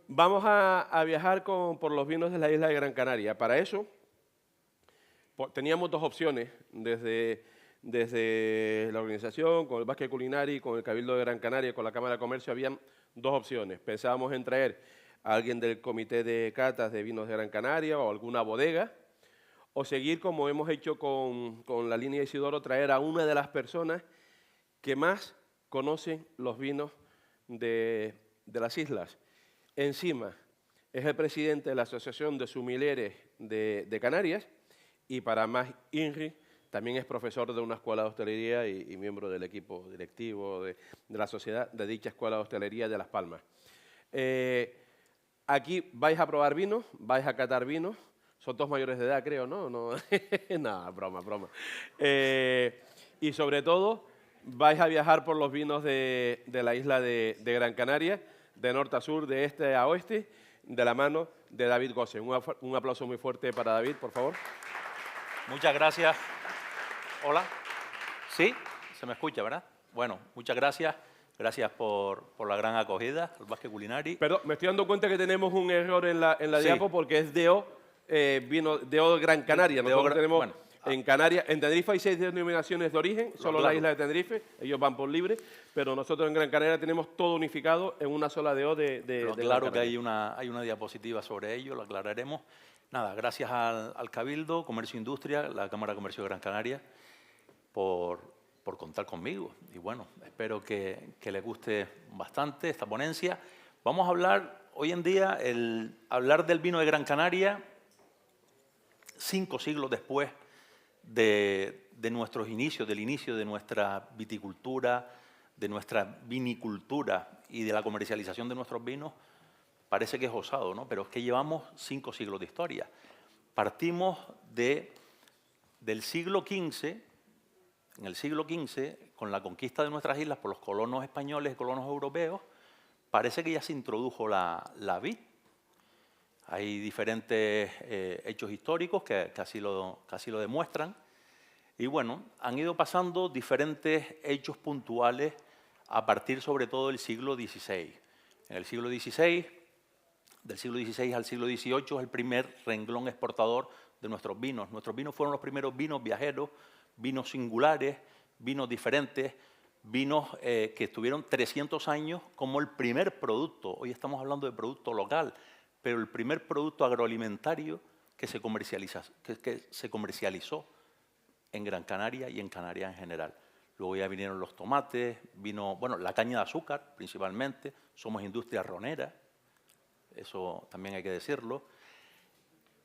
Vamos a viajar por los vinos de la isla de Gran Canaria. Para eso teníamos dos opciones desde la organización, con el Basque Culinari, con el Cabildo de Gran Canaria, con la Cámara de Comercio, habían dos opciones. Pensábamos en traer a alguien del Comité de Catas de Vinos de Gran Canaria o alguna bodega, o seguir como hemos hecho con la línea Isidoro, traer a una de las personas que más conocen los vinos de las islas. Encima, es el presidente de la Asociación de Sumilleres de Canarias y para más INRI, también es profesor de una escuela de hostelería y miembro del equipo directivo de la sociedad de dicha escuela de hostelería de Las Palmas. Aquí vais a probar vinos, vais a catar vinos. Son todos mayores de edad, creo, ¿no? No, nada, broma, broma. Y sobre todo, vais a viajar por los vinos de la isla de Gran Canaria, de norte a sur, de este a oeste, de la mano de David Gossen. Un aplauso muy fuerte para David, por favor. Muchas gracias. Hola. ¿Sí? Se me escucha, ¿verdad? Bueno, muchas gracias. Gracias por la gran acogida, al Basque Culinari. Perdón, me estoy dando cuenta que tenemos un error en la Sí. diapo porque es DO, vino DO Gran Canaria. Nosotros tenemos bueno, en Canarias, en Tenerife hay 6 denominaciones de origen, solo claro. la isla de Tenerife, ellos van por libre, pero nosotros en Gran Canaria tenemos todo unificado en una sola DO Pero claro que hay una diapositiva sobre ello, lo aclararemos. Nada, gracias al Cabildo, Comercio e Industria, la Cámara de Comercio de Gran Canaria, por contar conmigo. Y bueno, espero que les guste bastante esta ponencia. Vamos a hablar, hoy en día, hablar del vino de Gran Canaria, 5 siglos después de nuestros inicios, del inicio de nuestra viticultura, de nuestra vinicultura y de la comercialización de nuestros vinos, parece que es osado, ¿no? Pero es que llevamos 5 siglos de historia. Partimos del siglo XV. En el siglo XV, con la conquista de nuestras islas por los colonos españoles y colonos europeos, parece que ya se introdujo la vid. Hay diferentes hechos históricos que así lo demuestran. Y bueno, han ido pasando diferentes hechos puntuales a partir sobre todo del siglo XVI. En el siglo XVI, del siglo XVI al siglo XVIII, es el primer renglón exportador de nuestros vinos. Nuestros vinos fueron los primeros vinos viajeros, vinos singulares, vinos diferentes, vinos que estuvieron 300 años como el primer producto. Hoy estamos hablando de producto local, pero el primer producto agroalimentario que se comercializó en Gran Canaria y en Canarias en general. Luego ya vinieron los tomates, vino, bueno, la caña de azúcar principalmente, somos industria ronera, eso también hay que decirlo.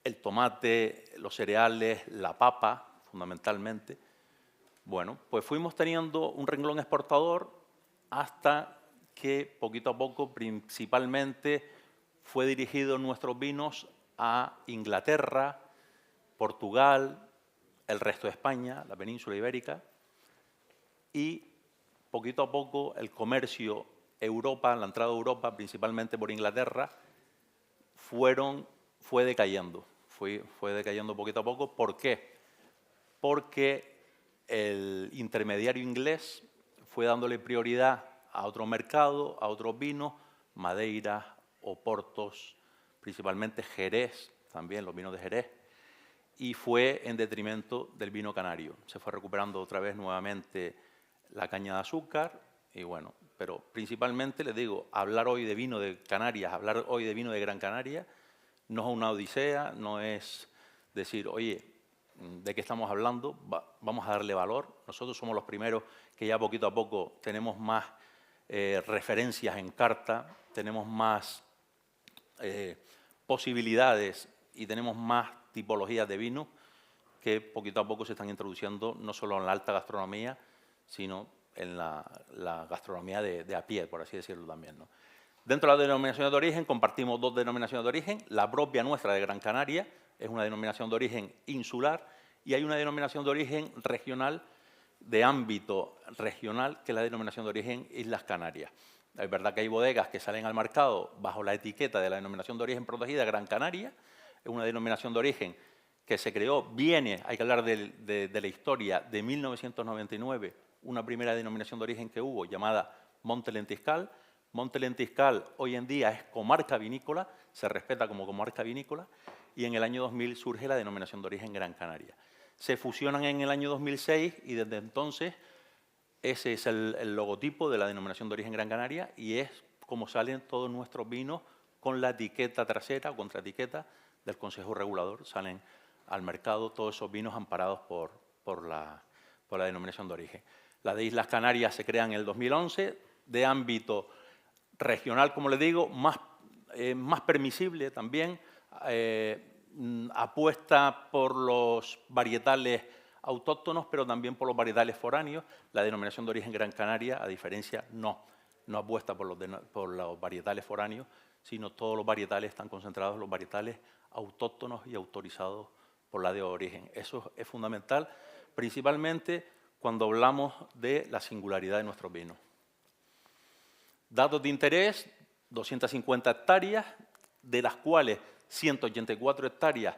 El tomate, los cereales, la papa, fundamentalmente. Bueno, pues fuimos teniendo un renglón exportador hasta que poquito a poco, principalmente, fue dirigido nuestros vinos a Inglaterra, Portugal, el resto de España, la península ibérica, y poquito a poco el comercio Europa, la entrada a Europa, principalmente por Inglaterra, fue decayendo. Fue decayendo poquito a poco. ¿Por qué? Porque el intermediario inglés fue dándole prioridad a otro mercado, a otros vinos, Madeira, Oportos, principalmente Jerez, también los vinos de Jerez, y fue en detrimento del vino canario. Se fue recuperando otra vez nuevamente la caña de azúcar, y bueno, pero principalmente, les digo, hablar hoy de vino de Canarias, hablar hoy de vino de Gran Canaria, no es una odisea, no es decir, oye, ¿de qué estamos hablando? Vamos a darle valor. Nosotros somos los primeros que ya poquito a poco tenemos más referencias en carta, tenemos más posibilidades y tenemos más tipologías de vino que poquito a poco se están introduciendo no solo en la alta gastronomía, sino en la gastronomía de a pie, por así decirlo también, ¿no? Dentro de las denominaciones de origen compartimos 2 denominaciones de origen. La propia nuestra de Gran Canaria es una denominación de origen insular y hay una denominación de origen regional, de ámbito regional, que es la denominación de origen Islas Canarias. Es verdad que hay bodegas que salen al mercado bajo la etiqueta de la denominación de origen protegida Gran Canaria. Es una denominación de origen que se creó, hay que hablar de la historia, de 1999, una primera denominación de origen que hubo llamada Monte Lentiscal, Monte Lentiscal hoy en día es comarca vinícola, se respeta como comarca vinícola, y en el año 2000 surge la denominación de origen Gran Canaria. Se fusionan en el año 2006 y desde entonces ese es el logotipo de la denominación de origen Gran Canaria y es como salen todos nuestros vinos con la etiqueta trasera o contraetiqueta del Consejo Regulador. Salen al mercado todos esos vinos amparados por la denominación de origen. La de Islas Canarias se crea en el 2011, de ámbito regional, como les digo, más permisible también, apuesta por los varietales autóctonos, pero también por los varietales foráneos. La denominación de origen Gran Canaria, a diferencia, no apuesta por los varietales foráneos, sino todos los varietales están concentrados en los varietales autóctonos y autorizados por la de origen. Eso es fundamental, principalmente cuando hablamos de la singularidad de nuestros vinos. Datos de interés, 250 hectáreas, de las cuales 184 hectáreas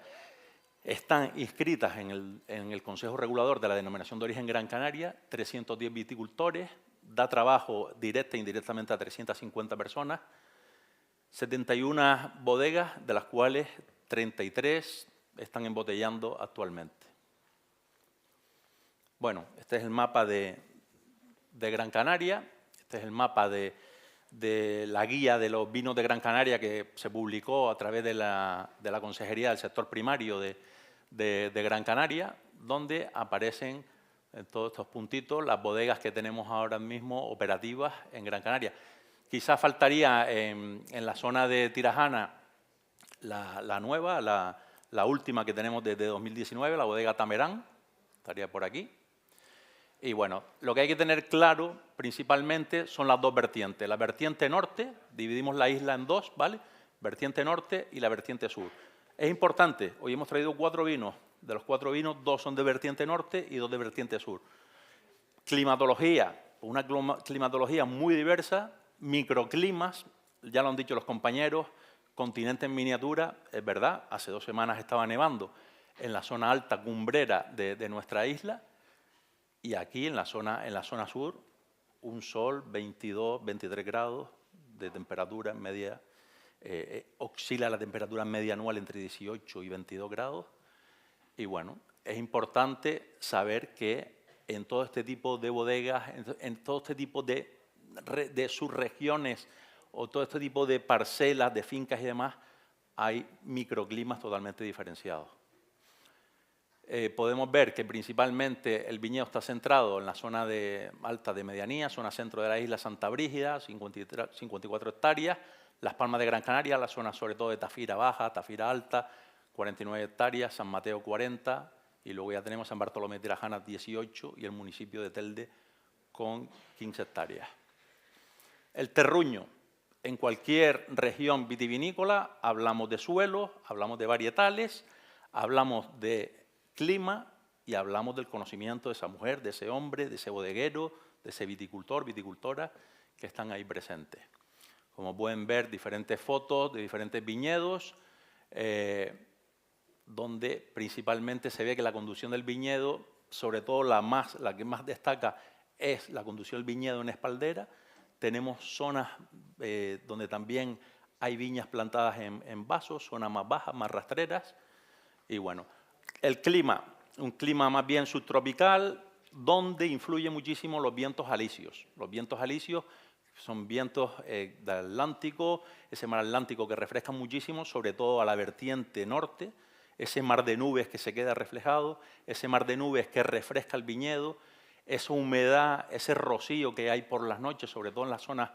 están inscritas en el Consejo Regulador de la denominación de origen Gran Canaria, 310 viticultores, da trabajo directa e indirectamente a 350 personas, 71 bodegas, de las cuales 33 están embotellando actualmente. Bueno, este es el mapa de Gran Canaria, este es el mapa de la guía de los vinos de Gran Canaria que se publicó a través de la Consejería del Sector Primario de Gran Canaria, donde aparecen en todos estos puntitos las bodegas que tenemos ahora mismo operativas en Gran Canaria. Quizás faltaría en la zona de Tirajana la nueva, la última que tenemos desde 2019, la bodega Tamerán, estaría por aquí. Y bueno, lo que hay que tener claro principalmente son las dos vertientes. La vertiente norte, dividimos la isla en dos, ¿vale? Vertiente norte y la vertiente sur. Es importante, hoy hemos traído 4 vinos, de los 4 vinos, 2 son de vertiente norte y 2 de vertiente sur. Climatología, una climatología muy diversa, microclimas, ya lo han dicho los compañeros, continente en miniatura, es verdad, hace 2 semanas estaba nevando en la zona alta cumbrera de nuestra isla, y aquí en la zona sur, un sol, 22, 23 grados de temperatura media, oscila la temperatura media anual entre 18 y 22 grados. Y bueno, es importante saber que en todo este tipo de bodegas, en todo este tipo de subregiones o todo este tipo de parcelas, de fincas y demás, hay microclimas totalmente diferenciados. Podemos ver que principalmente el viñedo está centrado en la zona alta de medianía, zona centro de la isla Santa Brígida, 54 hectáreas, Las Palmas de Gran Canaria, la zona sobre todo de Tafira Baja, Tafira Alta, 49 hectáreas, San Mateo 40, y luego ya tenemos San Bartolomé de Tirajana 18 y el municipio de Telde con 15 hectáreas. El terruño. En cualquier región vitivinícola hablamos de suelos, hablamos de varietales, hablamos de clima y hablamos del conocimiento de esa mujer, de ese hombre, de ese bodeguero, de ese viticultor, viticultora que están ahí presentes. Como pueden ver, diferentes fotos de diferentes viñedos, donde principalmente se ve que la conducción del viñedo, sobre todo la que más destaca es la conducción del viñedo en espaldera. Tenemos zonas donde también hay viñas plantadas en vasos, zonas más bajas, más rastreras. Y bueno, el clima, un clima más bien subtropical, donde influyen muchísimo los vientos alisios. Los vientos alisios son vientos del Atlántico, ese mar Atlántico que refresca muchísimo, sobre todo a la vertiente norte, ese mar de nubes que se queda reflejado, ese mar de nubes que refresca el viñedo, esa humedad, ese rocío que hay por las noches, sobre todo en las zonas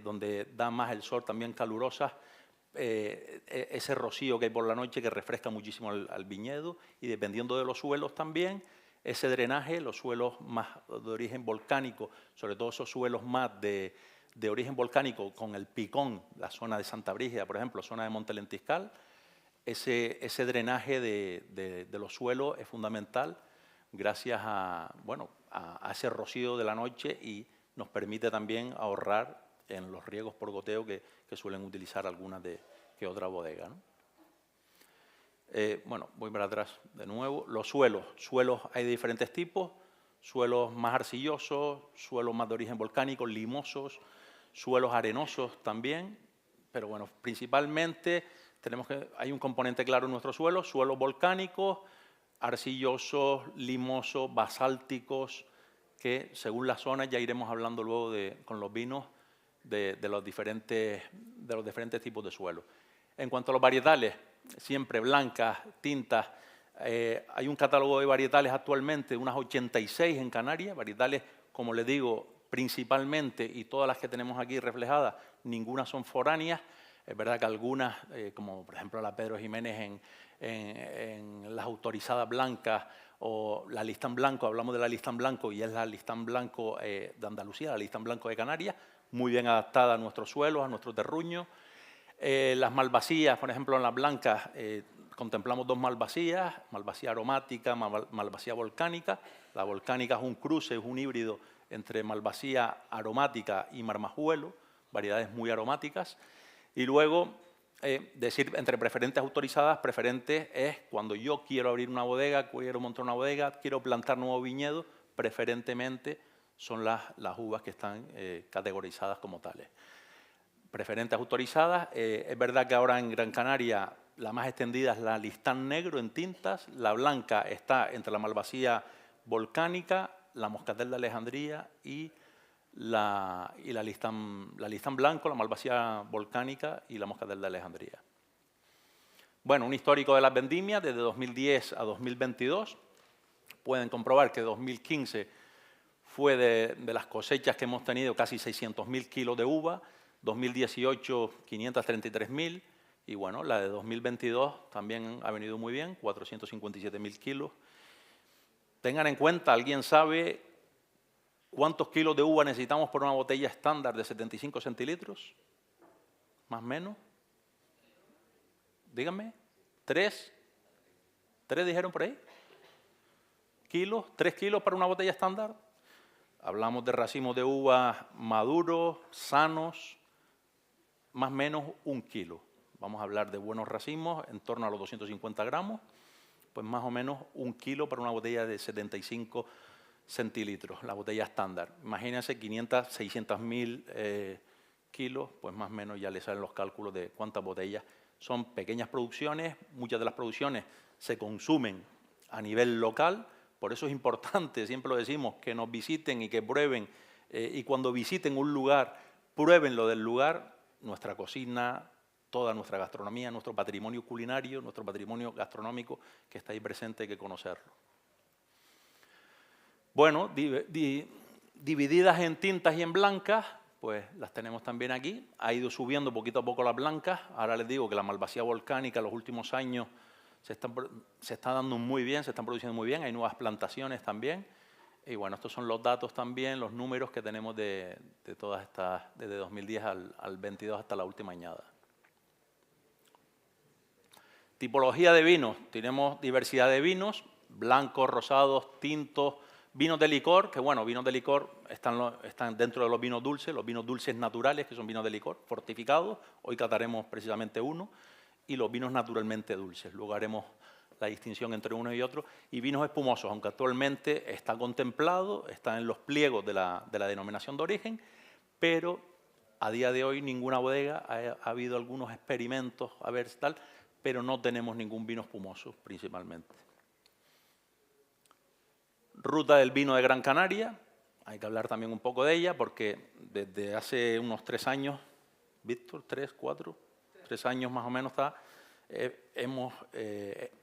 donde da más el sol, también calurosas, ese rocío que hay por la noche que refresca muchísimo al viñedo, y dependiendo de los suelos también, ese drenaje, los suelos más de origen volcánico, sobre todo esos suelos más de origen volcánico con el picón, la zona de Santa Brígida, por ejemplo, zona de Monte Lentiscal, ese drenaje de los suelos es fundamental gracias a ese rocío de la noche, y nos permite también ahorrar en los riegos por goteo que suelen utilizar algunas que otra bodega, ¿no? Voy para atrás de nuevo. Los suelos hay de diferentes tipos, suelos más arcillosos, suelos más de origen volcánico, limosos, suelos arenosos también, pero bueno, principalmente hay un componente claro en nuestro suelo, suelos volcánicos, arcillosos, limosos, basálticos, que según las zonas ya iremos hablando luego con los vinos de los diferentes tipos de suelo. En cuanto a los varietales, siempre blancas, tintas, hay un catálogo de varietales actualmente, unas 86 en Canarias, varietales, como les digo, principalmente, y todas las que tenemos aquí reflejadas, ninguna son foráneas. Es verdad que algunas, como por ejemplo la Pedro Jiménez en las autorizadas blancas o la Listán Blanco, hablamos de la Listán Blanco y es la Listán Blanco de Andalucía, la Listán Blanco de Canarias, muy bien adaptada a nuestros suelos, a nuestro terruño. Las malvasías, por ejemplo, en las blancas contemplamos dos malvasías, malvasía aromática, malvasía volcánica. La volcánica es un cruce, es un híbrido entre malvasía aromática y marmajuelo, variedades muy aromáticas. Y luego, decir entre preferentes autorizadas, preferentes es cuando yo quiero abrir una bodega, quiero montar una bodega, quiero plantar nuevo viñedo, preferentemente son las uvas que están categorizadas como tales. Preferentes autorizadas, es verdad que ahora en Gran Canaria la más extendida es la Listán Negro en tintas, la blanca está entre la malvasía volcánica, la Moscatel de Alejandría y la Listán Blanco, la malvasía volcánica y la Moscatel de Alejandría. Bueno, un histórico de las vendimias desde 2010 a 2022. Pueden comprobar que 2015 fue de las cosechas que hemos tenido casi 600.000 kilos de uva, 2018 533.000 y bueno, la de 2022 también ha venido muy bien, 457.000 kilos. Tengan en cuenta, ¿alguien sabe cuántos kilos de uva necesitamos por una botella estándar de 75 centilitros? ¿Más o menos? Díganme. ¿Tres? ¿Tres dijeron por ahí? ¿Kilos? ¿3 kilos para una botella estándar? Hablamos de racimos de uva maduros, sanos, más o menos 1 kilo. Vamos a hablar de buenos racimos, en torno a los 250 gramos, pues más o menos 1 kilo para una botella de 75 centilitros, la botella estándar. Imagínense 500, 600.000 kilos, pues más o menos ya les salen los cálculos de cuántas botellas. Son pequeñas producciones, muchas de las producciones se consumen a nivel local, por eso es importante, siempre lo decimos, que nos visiten y que prueben, y cuando visiten un lugar, prueben lo del lugar, nuestra cocina, toda nuestra gastronomía, nuestro patrimonio culinario, nuestro patrimonio gastronómico que está ahí presente, hay que conocerlo. Bueno, divididas en tintas y en blancas, pues las tenemos también aquí. Ha ido subiendo poquito a poco las blancas. Ahora les digo que la malvasía volcánica en los últimos años se está dando muy bien, se están produciendo muy bien. Hay nuevas plantaciones también. Y bueno, estos son los datos también, los números que tenemos de todas estas, desde 2010 al 22 hasta la última añada. Tipología de vinos. Tenemos diversidad de vinos, blancos, rosados, tintos, vinos de licor, que bueno, vinos de licor están dentro de los vinos dulces naturales, que son vinos de licor, fortificados. Hoy cataremos precisamente uno. Y los vinos naturalmente dulces. Luego haremos la distinción entre uno y otro. Y vinos espumosos, aunque actualmente está contemplado, está en los pliegos de la denominación de origen, pero a día de hoy ninguna bodega, ha habido algunos experimentos, a ver tal, pero no tenemos ningún vino espumoso principalmente. Ruta del vino de Gran Canaria, hay que hablar también un poco de ella, porque desde hace unos 3 años, Víctor, 3 años más o menos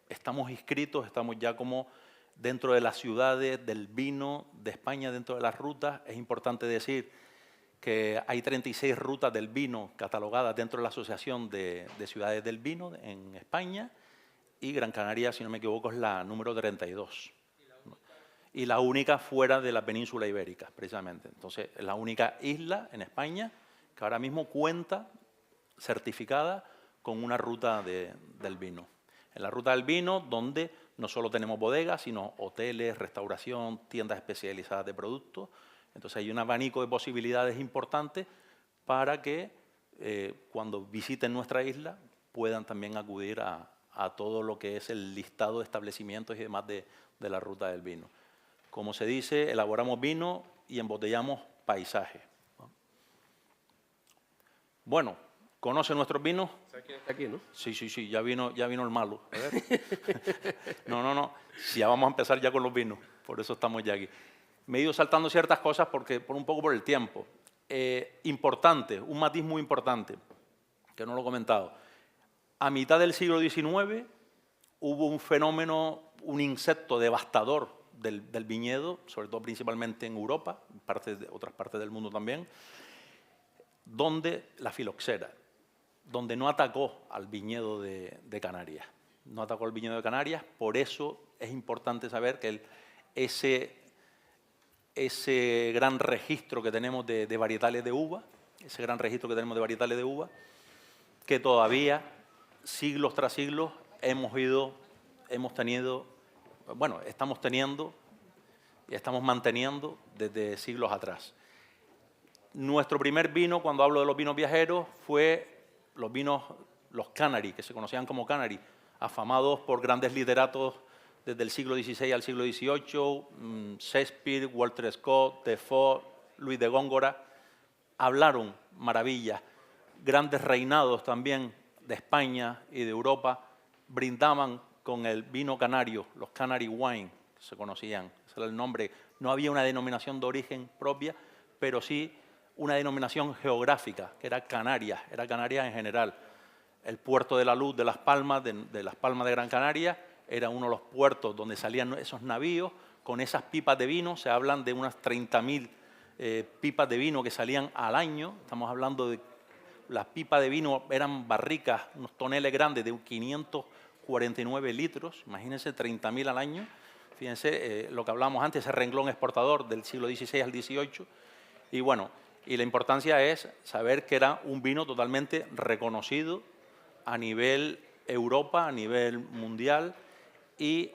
estamos inscritos, estamos ya como dentro de las ciudades del vino de España, dentro de las rutas. Es importante decir que hay 36 rutas del vino catalogadas dentro de la Asociación de Ciudades del Vino en España, y Gran Canaria, si no me equivoco, es la número 32. Y la única fuera de la península ibérica, precisamente. Entonces, es la única isla en España que ahora mismo cuenta certificada con una ruta del vino. En la ruta del vino, donde no solo tenemos bodegas, sino hoteles, restauración, tiendas especializadas de productos. Entonces hay un abanico de posibilidades importantes para que cuando visiten nuestra isla puedan también acudir a todo lo que es el listado de establecimientos y demás de la ruta del vino. Como se dice, elaboramos vino y embotellamos paisaje. Bueno, ¿conoce nuestros vinos? ¿Sabes quién está aquí, no? Sí, ya vino el malo. A ver. No. Si ya vamos a empezar ya con los vinos, por eso estamos ya aquí. Me he ido saltando ciertas cosas un poco por el tiempo. Importante, un matiz muy importante, que no lo he comentado. A mitad del siglo XIX hubo un fenómeno, un insecto devastador del viñedo, sobre todo principalmente en Europa, otras partes del mundo también, donde la filoxera, donde no atacó al viñedo de Canarias. No atacó al viñedo de Canarias, por eso es importante saber que ese gran registro que tenemos de varietales de uva, que todavía, siglos tras siglos, estamos teniendo y estamos manteniendo desde siglos atrás. Nuestro primer vino, cuando hablo de los vinos viajeros, fue los Canary, que se conocían como Canary, afamados por grandes literatos desde el siglo XVI al siglo XVIII, Shakespeare, Walter Scott, Defoe, Luis de Góngora, hablaron maravillas. Grandes reinados también de España y de Europa brindaban con el vino canario, los Canary Wine, que se conocían, ese era el nombre. No había una denominación de origen propia, pero sí una denominación geográfica, que era Canarias en general. El puerto de la Luz de Las Palmas, de Las Palmas de Gran Canaria, era uno de los puertos donde salían esos navíos con esas pipas de vino. Se hablan de unas 30.000 pipas de vino que salían al año. Estamos hablando de las pipas de vino, eran barricas, unos toneles grandes de 549 litros. Imagínense, 30.000 al año. Fíjense lo que hablábamos antes, ese renglón exportador del siglo XVI al XVIII. Y bueno, y la importancia es saber que era un vino totalmente reconocido a nivel Europa, a nivel mundial, y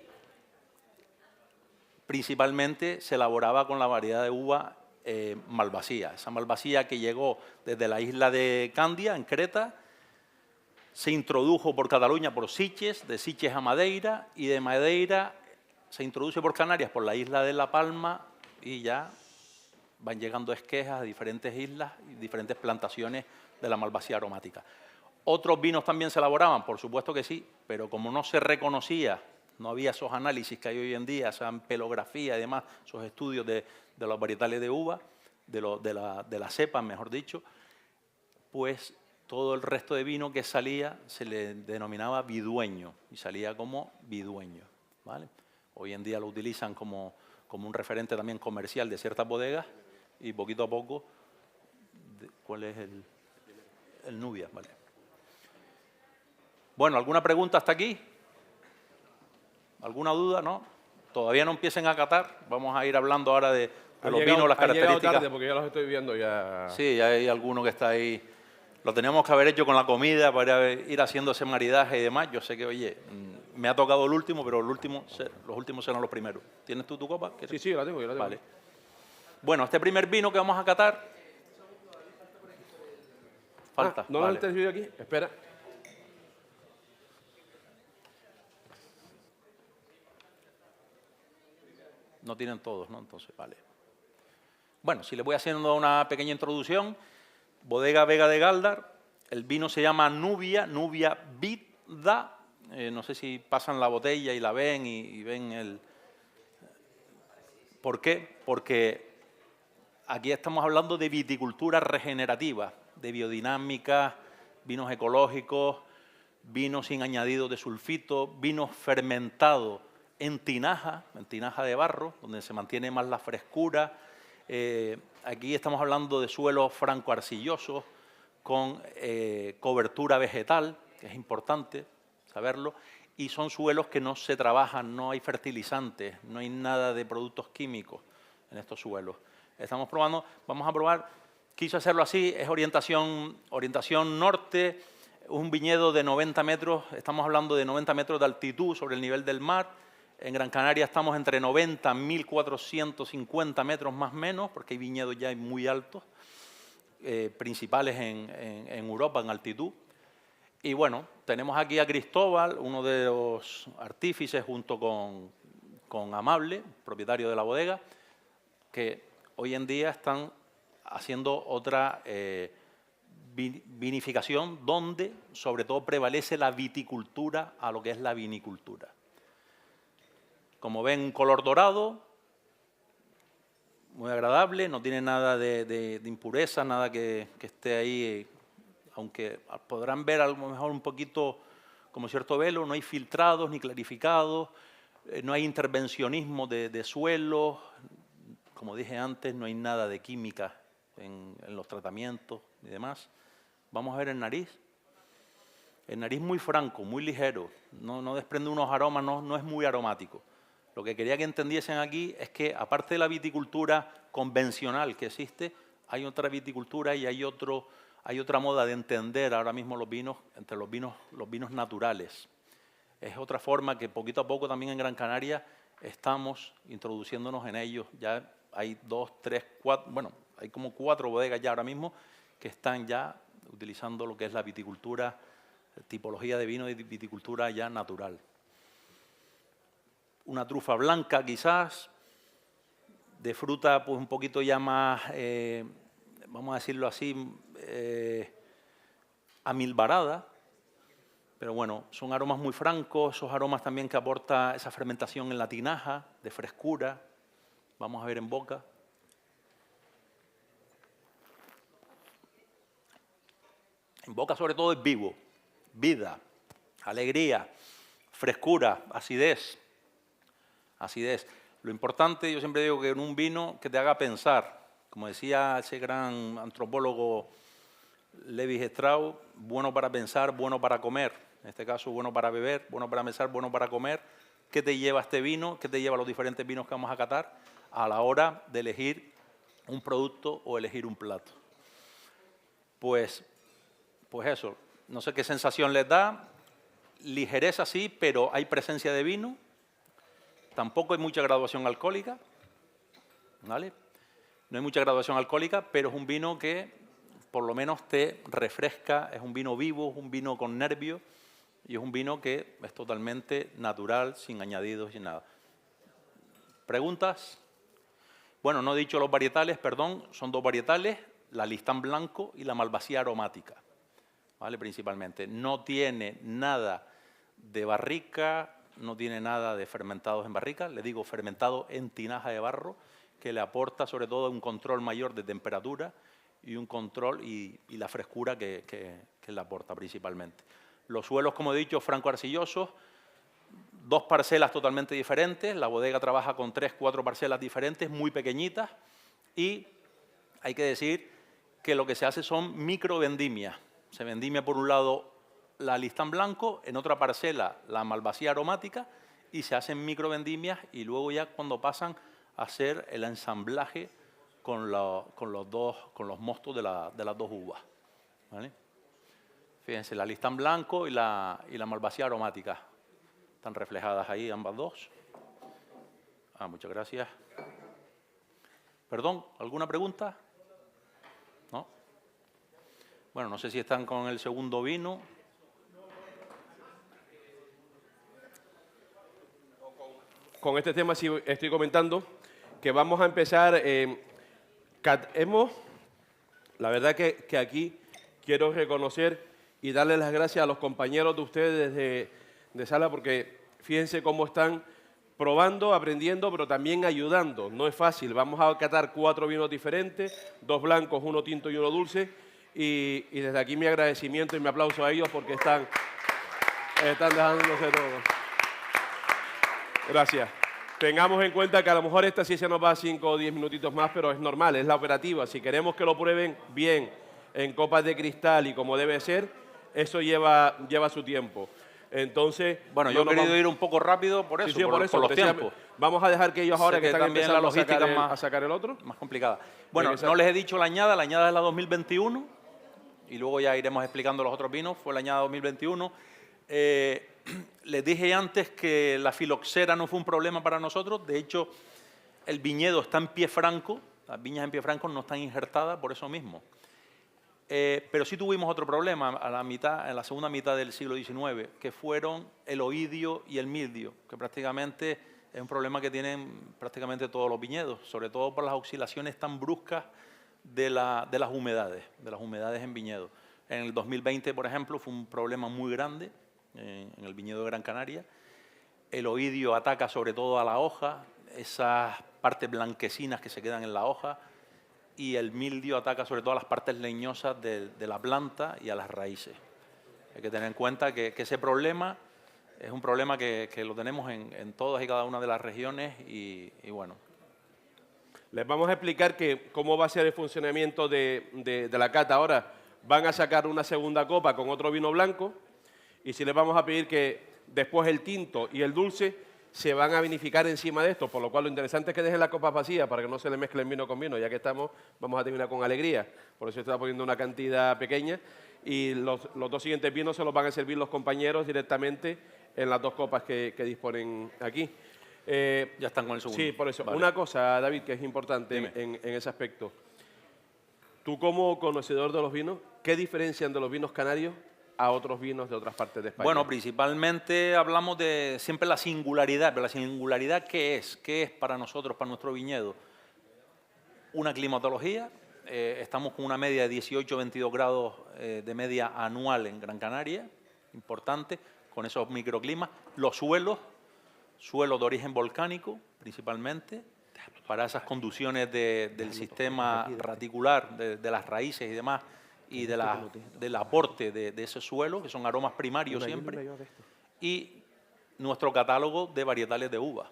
principalmente se elaboraba con la variedad de uva Malvasía. Esa Malvasía que llegó desde la isla de Candia, en Creta, se introdujo por Cataluña por Sitges, de Sitges a Madeira, y de Madeira se introduce por Canarias, por la isla de La Palma, y ya van llegando esquejas a diferentes islas y diferentes plantaciones de la Malvasía aromática. ¿Otros vinos también se elaboraban? Por supuesto que sí, pero como no se reconocía, no había esos análisis que hay hoy en día, esa ampelografía y demás, esos estudios de los varietales de uva, de la cepa, mejor dicho, pues todo el resto de vino que salía se le denominaba vidueño y salía como vidueño, ¿vale? Hoy en día lo utilizan como un referente también comercial de ciertas bodegas y poquito a poco, ¿cuál es el Nubia? Vale. Bueno, ¿alguna pregunta hasta aquí? ¿Alguna duda? ¿No? Todavía no empiecen a catar. Vamos a ir hablando ahora de los vinos, las características. Tarde porque ya los estoy viendo ya. Sí, ya hay alguno que está ahí. Lo teníamos que haber hecho con la comida para ir haciendo ese maridaje y demás. Yo sé que, oye, me ha tocado el último, pero los últimos serán los primeros. ¿Tienes tú tu copa? Sí, yo la tengo. Vale. Bueno, este primer vino que vamos a catar... Falta. ¿No lo han servido aquí? Espera. No tienen todos, ¿no? Entonces, vale. Bueno, si les voy haciendo una pequeña introducción, Bodega Vega de Gáldar, el vino se llama Nubia Vida. No sé si pasan la botella y la ven y ven el... ¿Por qué? Porque aquí estamos hablando de viticultura regenerativa, de biodinámica, vinos ecológicos, vinos sin añadidos de sulfito, vinos fermentados en tinaja de barro, donde se mantiene más la frescura. Aquí estamos hablando de suelos franco-arcillosos con cobertura vegetal, que es importante saberlo, y son suelos que no se trabajan, no hay fertilizantes, no hay nada de productos químicos en estos suelos. Estamos probando, vamos a probar, quise hacerlo así, es orientación norte, un viñedo de 90 metros, estamos hablando de 90 metros de altitud sobre el nivel del mar. En Gran Canaria estamos entre 90 y 1.450 metros más o menos, porque hay viñedos ya muy altos, principales en Europa en altitud. Y bueno, tenemos aquí a Cristóbal, uno de los artífices, junto con Amable, propietario de la bodega, que hoy en día están haciendo otra vinificación donde sobre todo prevalece la viticultura a lo que es la vinicultura. Como ven, un color dorado, muy agradable, no tiene nada de impureza, nada que esté ahí, aunque podrán ver a lo mejor un poquito como cierto velo, no hay filtrados ni clarificados, no hay intervencionismo de suelos, como dije antes, no hay nada de química en los tratamientos y demás. Vamos a ver el nariz. El nariz muy franco, muy ligero, no desprende unos aromas, no es muy aromático. Lo que quería que entendiesen aquí es que, aparte de la viticultura convencional que existe, hay otra viticultura y hay otra moda de entender ahora mismo los vinos, entre los vinos naturales. Es otra forma que poquito a poco también en Gran Canaria estamos introduciéndonos en ellos. Ya hay 2, 3, 4, bueno, hay como 4 bodegas ya ahora mismo que están ya utilizando lo que es la viticultura, tipología de vino de viticultura ya natural. Una trufa blanca quizás, de fruta pues un poquito ya más, vamos a decirlo así, amilbarada, pero bueno, son aromas muy francos, esos aromas también que aporta esa fermentación en la tinaja, de frescura. Vamos a ver en boca. En boca sobre todo es vivo, vida, alegría, frescura, acidez. Acidez. Lo importante, yo siempre digo que en un vino que te haga pensar, como decía ese gran antropólogo Levi Strauss, bueno para pensar, bueno para comer. En este caso, bueno para beber, bueno para pensar, bueno para comer. ¿Qué te lleva este vino? ¿Qué te lleva los diferentes vinos que vamos a catar a la hora de elegir un producto o elegir un plato? Pues eso, no sé qué sensación les da. Ligereza sí, pero hay presencia de vino. Tampoco hay mucha graduación alcohólica, ¿vale? No hay mucha graduación alcohólica, pero es un vino que por lo menos te refresca, es un vino vivo, es un vino con nervio y es un vino que es totalmente natural, sin añadidos, sin nada. ¿Preguntas? Bueno, no he dicho los varietales, perdón, son 2 varietales, la Listán blanco y la Malvasía aromática, ¿vale? Principalmente. No tiene nada de barrica, no tiene nada de fermentados en barrica, le digo fermentado en tinaja de barro, que le aporta sobre todo un control mayor de temperatura y un control y la frescura que le aporta principalmente. Los suelos, como he dicho, franco-arcillosos, 2 parcelas totalmente diferentes, la bodega trabaja con 3, 4 parcelas diferentes, muy pequeñitas, y hay que decir que lo que se hace son microvendimias. Se vendimia por un lado la Listán blanco, en otra parcela la Malvasía aromática, y se hacen microvendimias y luego ya cuando pasan a hacer el ensamblaje con los mostos de las 2 uvas, ¿vale? Fíjense, la Listán blanco y la Malvasía aromática están reflejadas ahí ambas 2. Muchas gracias. Perdón, ¿alguna pregunta? ¿No? Bueno, no sé si están con el segundo vino. Con este tema sí estoy comentando que vamos a empezar. La verdad que aquí quiero reconocer y darle las gracias a los compañeros de ustedes de sala, porque fíjense cómo están probando, aprendiendo, pero también ayudando. No es fácil. Vamos a catar 4 vinos diferentes, 2 blancos, 1 tinto y 1 dulce. Y desde aquí mi agradecimiento y mi aplauso a ellos porque están dejándose todo. Gracias. Tengamos en cuenta que a lo mejor esta sí se nos va 5 o 10 minutitos más, pero es normal, es la operativa. Si queremos que lo prueben bien, en copas de cristal y como debe ser, eso lleva su tiempo. Entonces, bueno, yo he querido ir un poco rápido por eso, por los tiempos. Vamos a dejar que ellos ahora que están también empezando la logística a sacar el otro. Más complicada. Bueno, no les he dicho la añada es la 2021 y luego ya iremos explicando los otros vinos, fue la añada 2021. Les dije antes que la filoxera no fue un problema para nosotros, de hecho el viñedo está en pie franco, las viñas en pie franco no están injertadas por eso mismo. Pero sí tuvimos otro problema en la segunda mitad del siglo XIX, que fueron el oidio y el mildio, que prácticamente es un problema que tienen prácticamente todos los viñedos, sobre todo por las oscilaciones tan bruscas de las humedades en viñedo. En el 2020, por ejemplo, fue un problema muy grande en el viñedo de Gran Canaria. El oidio ataca sobre todo a la hoja, esas partes blanquecinas que se quedan en la hoja, y el mildio ataca sobre todo a las partes leñosas de la planta y a las raíces. Hay que tener en cuenta que ese problema es un problema que lo tenemos en todas y cada una de las regiones y bueno. Les vamos a explicar cómo va a ser el funcionamiento de la cata. Ahora van a sacar una segunda copa con otro vino blanco y si les vamos a pedir que después el tinto y el dulce se van a vinificar encima de esto, por lo cual lo interesante es que dejen la copa vacía para que no se le mezcle el vino con vino, ya que estamos, vamos a terminar con alegría. Por eso estoy poniendo una cantidad pequeña y los dos siguientes vinos se los van a servir los compañeros directamente en las dos copas que disponen aquí. Ya están con el segundo. Sí, por eso. Vale. Una cosa, David, que es importante en ese aspecto. Tú como conocedor de los vinos, ¿qué diferencian de los vinos canarios a otros vinos de otras partes de España? Bueno, principalmente hablamos de siempre la singularidad, pero la singularidad ¿qué es? ¿Qué es para nosotros, para nuestro viñedo? Una climatología, estamos con una media de 18-22 grados de media anual en Gran Canaria, importante, con esos microclimas. Los suelos de origen volcánico, principalmente, para esas conducciones del sistema radicular, de las raíces y demás, y del aporte de ese suelo, que son aromas primarios siempre, y nuestro catálogo de varietales de uva.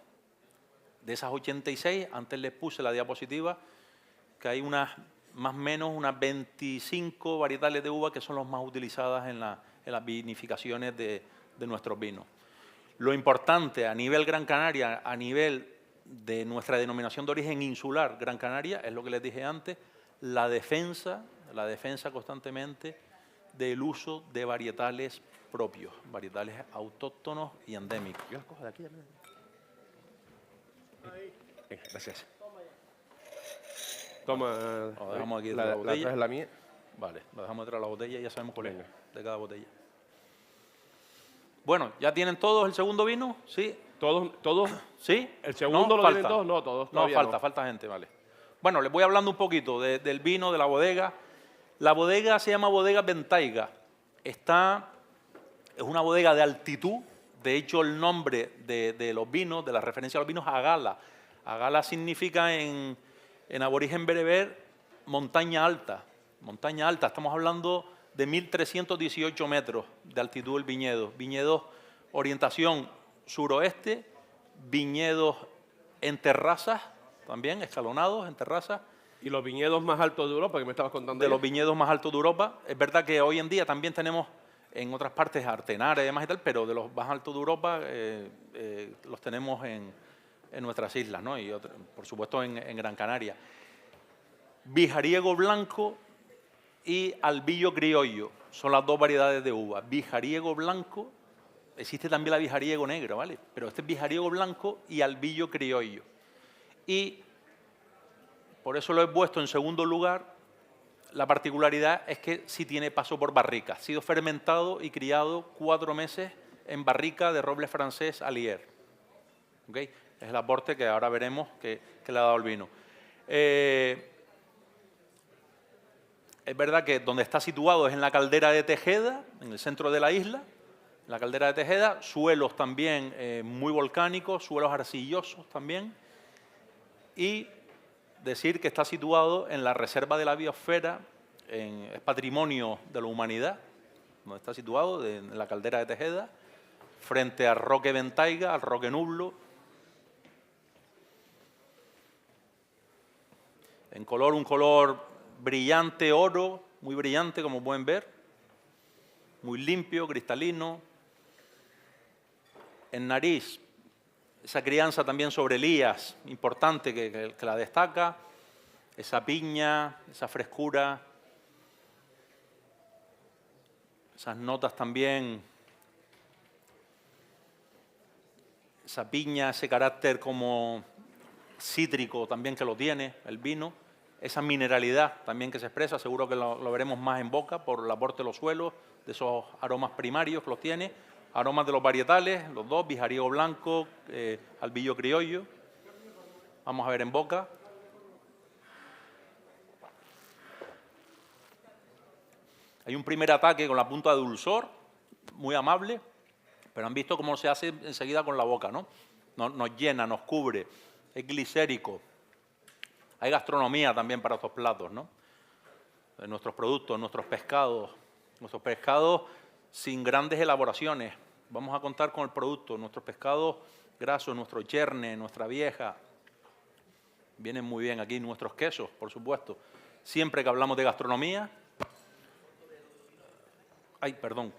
De esas 86, antes les puse la diapositiva, que hay más o menos unas 25 varietales de uva que son las más utilizadas en las vinificaciones de nuestros vinos. Lo importante a nivel Gran Canaria, a nivel de nuestra denominación de origen insular Gran Canaria, es lo que les dije antes, la defensa constantemente del uso de varietales propios, varietales autóctonos y endémicos. Yo las cojo de aquí. Gracias. Toma, Lo dejamos aquí la botella. traes la mía. Vale, lo dejamos detrás de la botella y ya sabemos cuál es de cada botella. Bueno, ¿ya tienen todos el segundo vino? ¿Sí? ¿Todos? ¿Sí? ¿El segundo lo tienen todos? No, todos. No, falta gente, vale. Bueno, les voy hablando un poquito del vino, de la bodega. La bodega se llama Bodega Bentayga. Es una bodega de altitud. De hecho, el nombre de los vinos, de la referencia a los vinos, Agala. Agala significa en aborigen bereber montaña alta. Montaña alta, estamos hablando de 1.318 metros de altitud del viñedo. Viñedos orientación suroeste, viñedos en terrazas, también escalonados en terrazas. ¿Y los viñedos más altos de Europa que me estabas contando? De los viñedos más altos de Europa. Es verdad que hoy en día también tenemos en otras partes Artenara y demás y tal, pero de los más altos de Europa los tenemos en nuestras islas, ¿no? Y por supuesto en Gran Canaria. Bijariego blanco y albillo criollo son las dos variedades de uva. Bijariego blanco, existe también la bijariego negro, ¿vale? Pero este es bijariego blanco y albillo criollo. Y por eso lo he puesto en segundo lugar. La particularidad es que sí tiene paso por barrica. Ha sido fermentado y criado 4 meses en barrica de roble francés Allier. ¿Okay? Es el aporte que ahora veremos que le ha dado el vino. Es verdad que donde está situado es en la caldera de Tejeda, en el centro de la isla. La caldera de Tejeda, suelos también muy volcánicos, suelos arcillosos también. Y decir que está situado en la Reserva de la Biosfera, es patrimonio de la humanidad, donde está situado, en la caldera de Tejeda, frente al Roque Bentayga, al Roque Nublo. En color, un color brillante oro, muy brillante como pueden ver, muy limpio, cristalino. En nariz, esa crianza también sobre Elías, importante que la destaca, esa piña, esa frescura, esas notas también, esa piña, ese carácter como cítrico también que lo tiene el vino. Esa mineralidad también que se expresa, seguro que lo veremos más en boca por el aporte de los suelos, de esos aromas primarios que los tiene. Aromas de los varietales, los dos, bijariego blanco, albillo criollo. Vamos a ver en boca. Hay un primer ataque con la punta de dulzor, muy amable, pero han visto cómo se hace enseguida con la boca, ¿no? Nos llena, nos cubre, es glicérico. Hay gastronomía también para estos platos, ¿no? Nuestros productos, nuestros pescados sin grandes elaboraciones. Vamos a contar con el producto, nuestros pescados grasos, nuestro cherne, nuestra vieja. Vienen muy bien aquí nuestros quesos, por supuesto. Siempre que hablamos de gastronomía... Ay, perdón,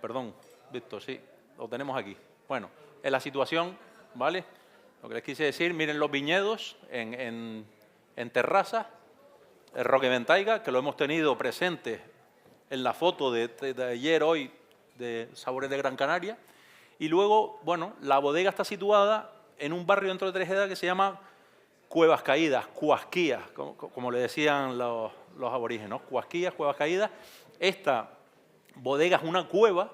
Víctor, sí, lo tenemos aquí. Bueno, es la situación, ¿vale? Lo que les quise decir, miren los viñedos en terraza, el Roque Ventaiga, que lo hemos tenido presente en la foto de ayer, hoy, de Sabores de Gran Canaria. Y luego, bueno, la bodega está situada en un barrio dentro de Tejeda que se llama Cuevas Caídas, Cuasquías, como le decían los aborígenes, ¿no? Cuasquías, Cuevas Caídas. Esta bodega es una cueva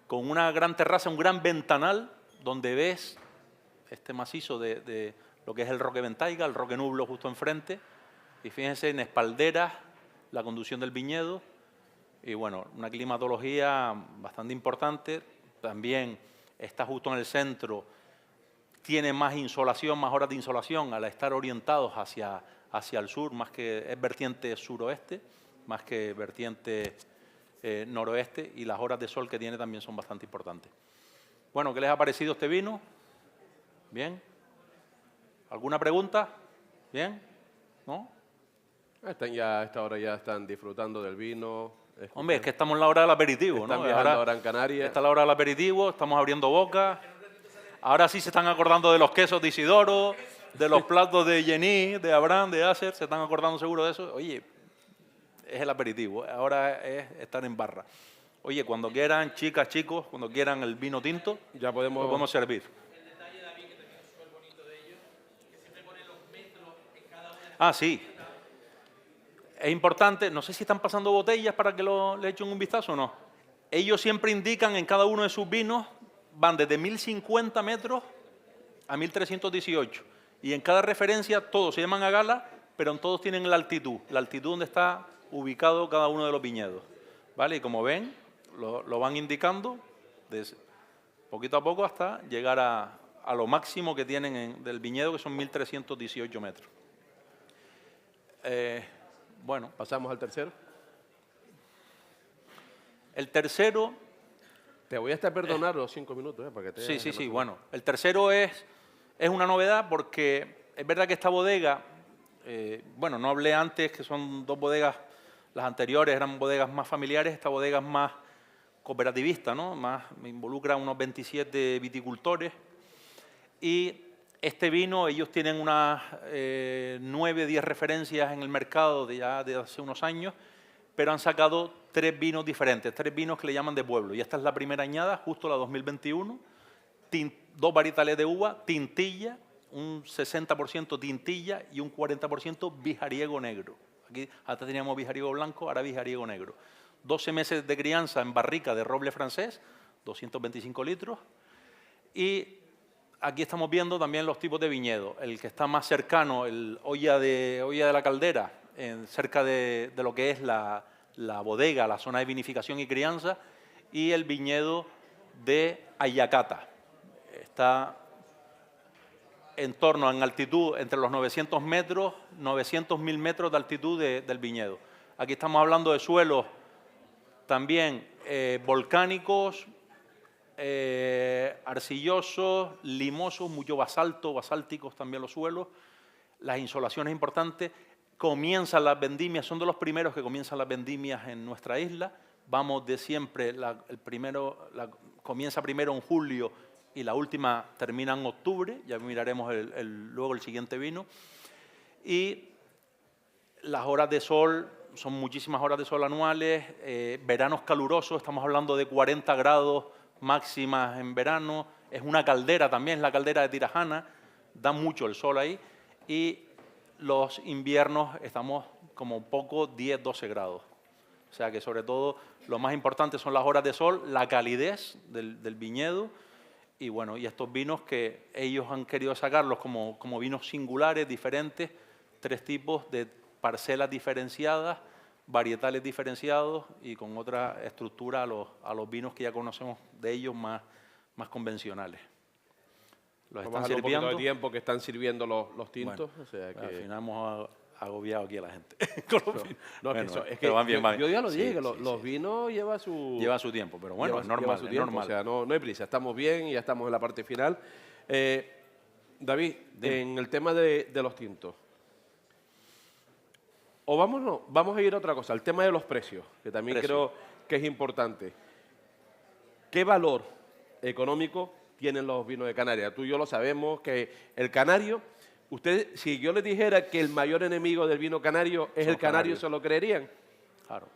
con una gran terraza, un gran ventanal, donde ves este macizo de lo que es el Roque Ventaiga, el Roque Nublo justo enfrente. Y fíjense, en espalderas, la conducción del viñedo. Y bueno, una climatología bastante importante. También está justo en el centro, tiene más insolación, más horas de insolación al estar orientados hacia el sur, más que es vertiente suroeste, más que vertiente noroeste, y las horas de sol que tiene también son bastante importantes. Bueno, ¿qué les ha parecido este vino? ¿Bien? ¿Alguna pregunta? ¿Bien? ¿No? A esta hora ya están disfrutando del vino. Hombre, es que estamos en la hora del aperitivo, están ¿no? viajando Ahora, a Gran Canaria. Esta es la hora del aperitivo, estamos abriendo boca. Ahora sí se están acordando de los quesos de Isidoro, de los platos de Jenny, de Abraham, de Acer, se están acordando seguro de eso. Oye, es el aperitivo, ahora es estar en barra. Oye, cuando quieran, chicas, chicos, cuando quieran el vino tinto, ya podemos, lo podemos servir. Ah, sí. Es importante, no sé si están pasando botellas para que le echen un vistazo o no. Ellos siempre indican en cada uno de sus vinos, van desde 1050 metros a 1318. Y en cada referencia todos se llaman agala, pero en todos tienen la altitud donde está ubicado cada uno de los viñedos. ¿Vale? Y como ven, lo van indicando poquito a poco hasta llegar a lo máximo que tienen del viñedo, que son 1318 metros. Bueno, pasamos al tercero. El tercero... Te voy a estar perdonar los 5 minutos, para que te... Sí. Bueno, el tercero es una novedad porque es verdad que esta bodega, bueno, no hablé antes que son dos bodegas, las anteriores eran bodegas más familiares, esta bodega es más cooperativista, ¿no? Me involucra unos 27 viticultores. Y este vino, ellos tienen unas 9, 10 referencias en el mercado ya de hace unos años, pero han sacado 3 vinos diferentes, 3 vinos que le llaman de pueblo. Y esta es la primera añada, justo la 2021, 2 varietales de uva, tintilla, un 60% tintilla y un 40% vijariego negro. Aquí hasta teníamos vijariego blanco, ahora vijariego negro. 12 meses de crianza en barrica de roble francés, 225 litros. Y aquí estamos viendo también los tipos de viñedo. El que está más cercano, el olla de la Caldera, cerca de lo que es la bodega, la zona de vinificación y crianza, y el viñedo de Ayacata. Está en torno, en altitud, entre los 900 metros, 900.000 metros de altitud del viñedo. Aquí estamos hablando de suelos también volcánicos, arcillosos, limosos, mucho basálticos también los suelos. Las insolaciones importantes. Comienzan las vendimias, son de los primeros que comienzan las vendimias en nuestra isla. Vamos de siempre, comienza primero en julio y la última termina en octubre. Ya miraremos luego el siguiente vino. Y las horas de sol, son muchísimas horas de sol anuales, veranos calurosos, estamos hablando de 40 grados máximas en verano. Es una caldera también, es la caldera de Tirajana, da mucho el sol ahí. Y los inviernos estamos como poco 10, 12 grados. O sea que sobre todo lo más importante son las horas de sol, la calidez del viñedo y bueno, y estos vinos que ellos han querido sacarlos como vinos singulares, diferentes, 3 tipos de parcelas diferenciadas, varietales diferenciados y con otra estructura a los vinos que ya conocemos de ellos más convencionales. Los Vamos están a darle un poquito de sirviendo. tiempo que están sirviendo los tintos. Bueno, o sea que... al final hemos agobiado aquí a la gente con los vinos. No, Bueno, es que pero van bien, van yo bien. ya lo dije, Sí, que sí, los sí. vinos Lleva su tiempo, pero bueno, es normal, su es tiempo, normal. O sea, no hay prisa, estamos bien y ya estamos en la parte final. David, en el tema de los tintos, o vamos a ir a otra cosa, el tema de los precios, que también creo que es importante. ¿Qué valor económico tienen los vinos de Canarias? Tú y yo lo sabemos, que el canario, si yo les dijera que el mayor enemigo del vino canario es Son el canario, canarios. ¿se lo creerían? Claro.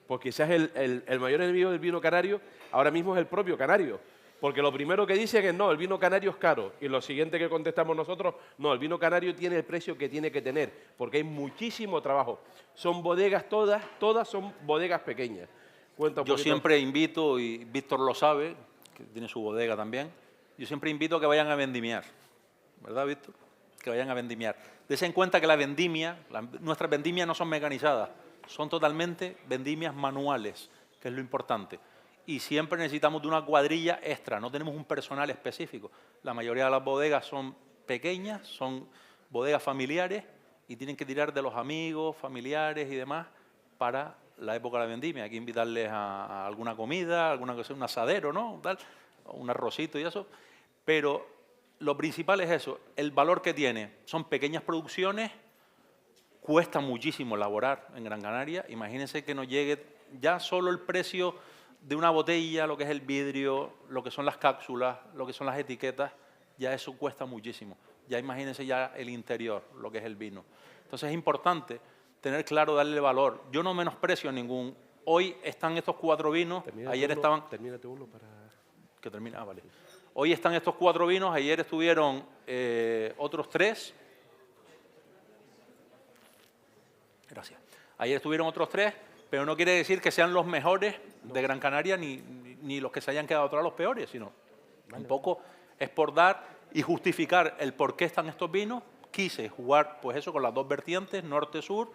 Pues quizás el mayor enemigo del vino canario ahora mismo es el propio canario. Porque lo primero que dicen es, no, el vino canario es caro. Y lo siguiente que contestamos nosotros, no, el vino canario tiene el precio que tiene que tener, porque hay muchísimo trabajo. Son bodegas todas son bodegas pequeñas. Cuenta un Yo poquito. siempre invito, y Víctor lo sabe, que tiene su bodega también, yo siempre invito a que vayan a vendimiar, ¿verdad, Víctor? Que vayan a vendimiar. Desen en cuenta que la vendimia, nuestras vendimias no son mecanizadas, son totalmente vendimias manuales, que es lo importante. Y siempre necesitamos de una cuadrilla extra, no tenemos un personal específico. La mayoría de las bodegas son pequeñas, son bodegas familiares y tienen que tirar de los amigos, familiares y demás para la época de la vendimia. Hay que invitarles a alguna comida, alguna cosa, un asadero, ¿no? Tal, un arrocito y eso. Pero lo principal es eso, el valor que tiene. Son pequeñas producciones, cuesta muchísimo elaborar en Gran Canaria. Imagínense que nos llegue ya solo el precio de una botella, lo que es el vidrio, lo que son las cápsulas, lo que son las etiquetas, ya eso cuesta muchísimo. Ya imagínense ya el interior, lo que es el vino. Entonces es importante tener claro, darle valor. Yo no menosprecio ningún. Hoy están estos 4 vinos, ayer estaban... Termínate uno para... Que termina, vale. Hoy están estos 4 vinos, ayer estuvieron otros 3. Gracias. Ayer estuvieron otros 3, pero no quiere decir que sean los mejores de Gran Canaria ni los que se hayan quedado atrás los peores, sino un poco es por dar y justificar el por qué están estos vinos. Quise jugar, pues eso, con las 2 vertientes, norte-sur.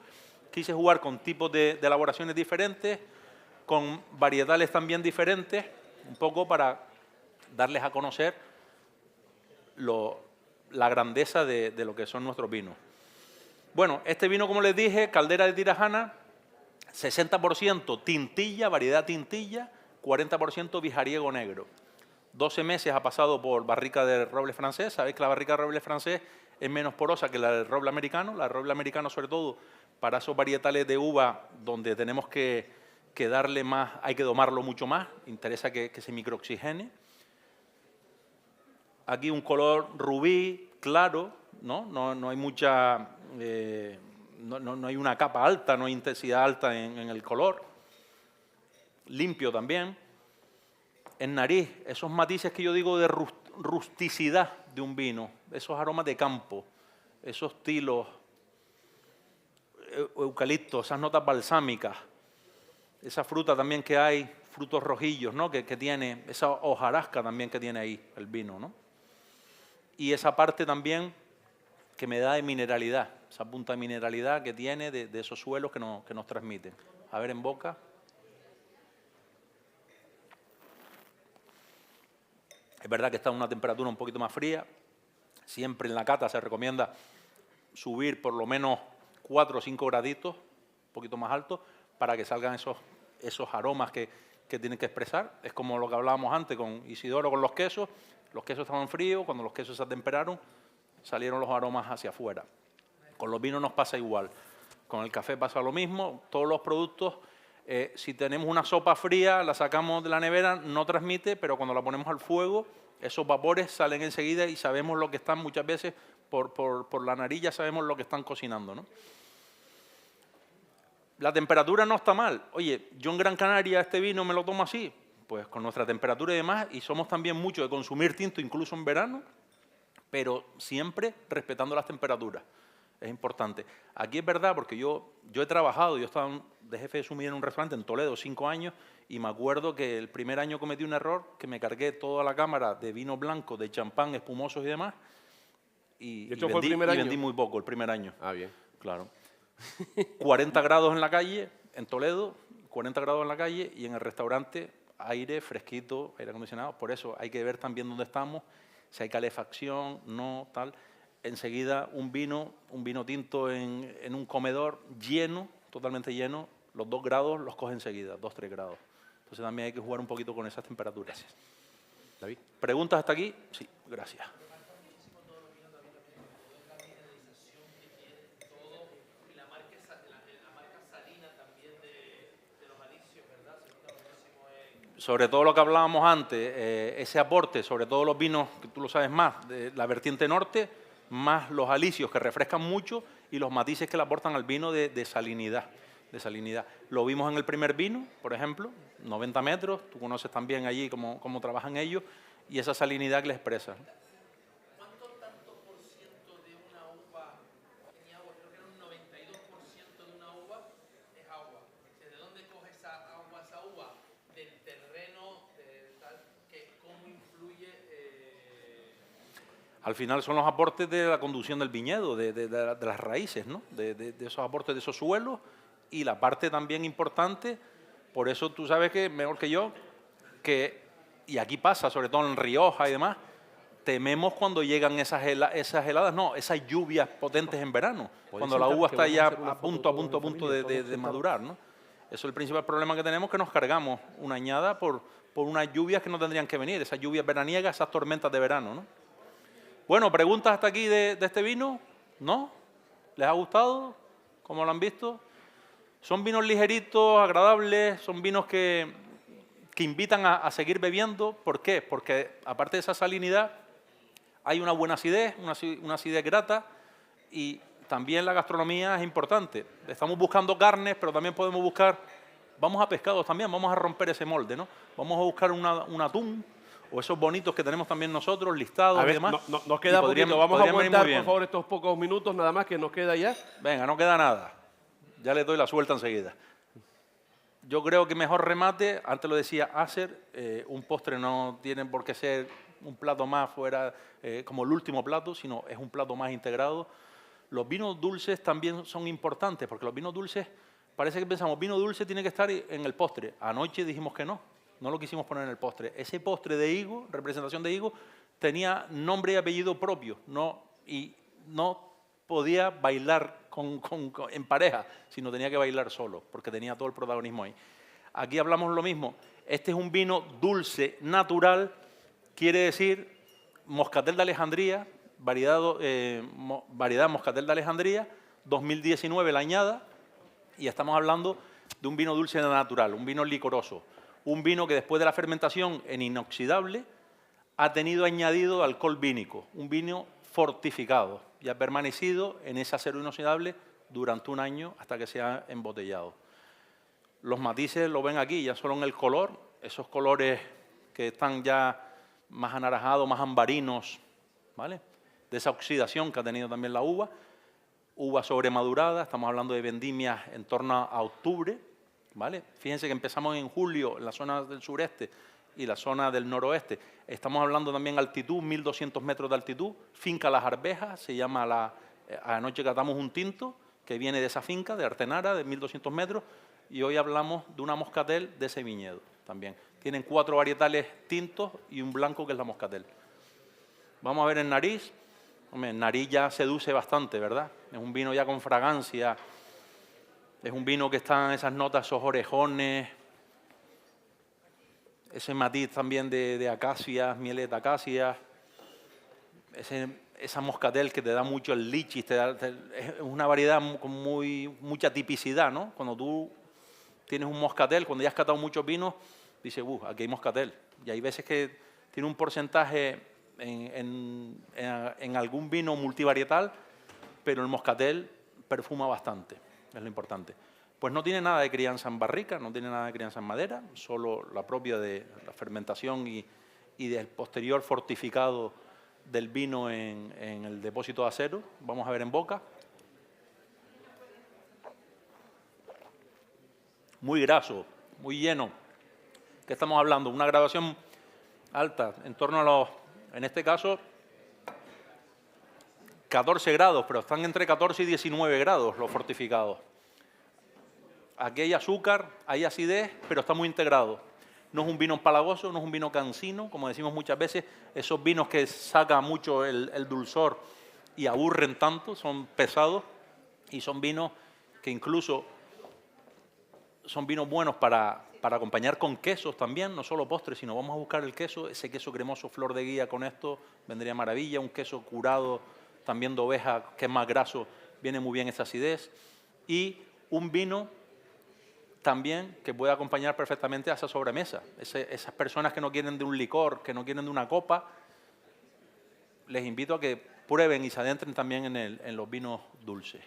Quise jugar con tipos de elaboraciones diferentes, con varietales también diferentes, un poco para darles a conocer la grandeza de lo que son nuestros vinos. Bueno, este vino, como les dije, Caldera de Tirajana, 60% tintilla, variedad tintilla, 40% vijariego negro. 12 meses ha pasado por barrica de roble francés. Sabéis que la barrica de roble francés es menos porosa que la del roble americano. La del roble americano, sobre todo, para esos varietales de uva donde tenemos que darle más, hay que domarlo mucho más, interesa que se microoxigene. Aquí un color rubí, claro, no hay mucha... no hay una capa alta, no hay intensidad alta en el color. Limpio también. En nariz, esos matices que yo digo de rusticidad de un vino, esos aromas de campo, esos tilos, eucaliptos, esas notas balsámicas, esa fruta también que hay, frutos rojillos, ¿no? que tiene, esa hojarasca también que tiene ahí el vino, ¿no? Y esa parte también que me da de mineralidad, esa punta de mineralidad que tiene de esos suelos que nos transmiten. A ver, en boca. Es verdad que está a una temperatura un poquito más fría. Siempre en la cata se recomienda subir por lo menos 4 o 5 graditos, un poquito más alto, para que salgan esos aromas que tienen que expresar. Es como lo que hablábamos antes con Isidoro con los quesos. Los quesos estaban fríos, cuando los quesos se atemperaron, salieron los aromas hacia afuera. Con los vinos nos pasa igual. Con el café pasa lo mismo. Todos los productos, si tenemos una sopa fría, la sacamos de la nevera, no transmite, pero cuando la ponemos al fuego, esos vapores salen enseguida y sabemos lo que están muchas veces, por la nariz ya sabemos lo que están cocinando, ¿no? La temperatura no está mal. Oye, yo en Gran Canaria este vino me lo tomo así, pues con nuestra temperatura y demás, y somos también muchos de consumir tinto incluso en verano, pero siempre respetando las temperaturas. Es importante. Aquí es verdad, porque yo he trabajado, yo estaba de jefe de sumidero en un restaurante en Toledo 5 años, y me acuerdo que el primer año cometí un error, que me cargué toda la cámara de vino blanco, de champán, espumosos y demás, y vendí muy poco el primer año. Ah, bien. Claro. 40 grados en la calle, en Toledo, 40 grados en la calle, y en el restaurante aire fresquito, aire acondicionado. Por eso hay que ver también dónde estamos, si hay calefacción, no, tal. Enseguida un vino tinto en un comedor lleno, totalmente lleno, los 2 grados los coge enseguida, 2-3 grados. Entonces también hay que jugar un poquito con esas temperaturas. Gracias. David. ¿Preguntas hasta aquí? Sí, gracias. Sobre todo lo que hablábamos antes, ese aporte, sobre todo los vinos, que tú lo sabes más, de la vertiente norte, más los alicios que refrescan mucho y los matices que le aportan al vino de salinidad. Lo vimos en el primer vino, por ejemplo, 90 metros, tú conoces también allí cómo trabajan ellos, y esa salinidad que les expresa. ¿Cuánto tanto por ciento de una uva tenía agua? Creo que era un 92% de una uva es agua. ¿De dónde coge esa uva? Del terreno, tal, que cómo influye. Al final son los aportes de la conducción del viñedo, de las raíces, ¿no? De esos aportes de esos suelos, y la parte también importante, por eso tú sabes que mejor que yo, y aquí pasa, sobre todo en Rioja y demás, tememos cuando llegan esas heladas, no, esas lluvias potentes en verano, cuando la uva está ya a punto de madurar, ¿no? Eso es el principal problema que tenemos, que nos cargamos una añada por unas lluvias que no tendrían que venir, esas lluvias veraniegas, esas tormentas de verano, ¿no? Bueno, ¿preguntas hasta aquí de este vino? ¿No? ¿Les ha gustado? ¿Cómo lo han visto? Son vinos ligeritos, agradables, son vinos que invitan a seguir bebiendo. ¿Por qué? Porque aparte de esa salinidad, hay una buena acidez, una acidez grata, y también la gastronomía es importante. Estamos buscando carnes, pero también podemos buscar, vamos a pescados también, vamos a romper ese molde, ¿no? Vamos a buscar un atún, o esos bonitos que tenemos también nosotros, listados A ver, y demás. nos queda poquito. Vamos a aguantar, por favor, estos pocos minutos nada más que nos queda ya. Venga, no queda nada. Ya les doy la suelta enseguida. Yo creo que mejor remate, antes lo decía Acer, un postre no tiene por qué ser un plato más fuera, como el último plato, sino es un plato más integrado. Los vinos dulces también son importantes, porque los vinos dulces, parece que pensamos, vino dulce tiene que estar en el postre. Anoche dijimos que no lo quisimos poner en el postre. Ese postre de higo, representación de higo, tenía nombre y apellido propio, y no podía bailar en pareja, sino tenía que bailar solo, porque tenía todo el protagonismo ahí. Aquí hablamos lo mismo. Este es un vino dulce, natural, quiere decir Moscatel de Alejandría, variedad Moscatel de Alejandría, 2019 la añada, y estamos hablando de un vino dulce natural, un vino licoroso, un vino que después de la fermentación en inoxidable ha tenido añadido alcohol vínico, un vino fortificado y ha permanecido en ese acero inoxidable durante un año hasta que se ha embotellado. Los matices lo ven aquí, ya solo en el color, esos colores que están ya más anaranjados, más ambarinos, ¿vale? De esa oxidación que ha tenido también la uva sobremadurada, estamos hablando de vendimias en torno a octubre, ¿vale? Fíjense que empezamos en julio en la zona del sureste y la zona del noroeste. Estamos hablando también de altitud, 1.200 metros de altitud, finca Las Arvejas, se llama anoche catamos un tinto que viene de esa finca, de Artenara, de 1.200 metros, y hoy hablamos de una moscatel de ese viñedo también. Tienen 4 varietales tintos y un blanco que es la moscatel. Vamos a ver en nariz. Hombre, en nariz ya seduce bastante, ¿verdad? Es un vino ya con fragancia, es un vino que están esas notas, esos orejones, ese matiz también de acacias, mieles de acacias, esa moscatel que te da mucho el lichis, es una variedad con mucha tipicidad, ¿no? Cuando tú tienes un moscatel, cuando ya has catado muchos vinos, dices, aquí hay moscatel. Y hay veces que tiene un porcentaje en algún vino multivarietal, pero el moscatel perfuma bastante, es lo importante. Pues no tiene nada de crianza en barrica, no tiene nada de crianza en madera, solo la propia de la fermentación y del posterior fortificado del vino en el depósito de acero. Vamos a ver en boca. Muy graso, muy lleno. ¿Qué estamos hablando? Una graduación alta, en torno en este caso, 14 grados, pero están entre 14 y 19 grados los fortificados. aquí hay azúcar, hay acidez, pero está muy integrado. No es un vino empalagoso, no es un vino cansino, como decimos muchas veces, esos vinos que sacan mucho el dulzor y aburren tanto, son pesados y son vinos que incluso son vinos buenos para acompañar con quesos también, no solo postres, sino vamos a buscar el queso, ese queso cremoso flor de guía con esto vendría maravilla, un queso curado también de oveja que es más graso, viene muy bien esa acidez, y un vino también que puede acompañar perfectamente a esa sobremesa. Esas personas que no quieren de un licor, que no quieren de una copa, les invito a que prueben y se adentren también en los vinos dulces.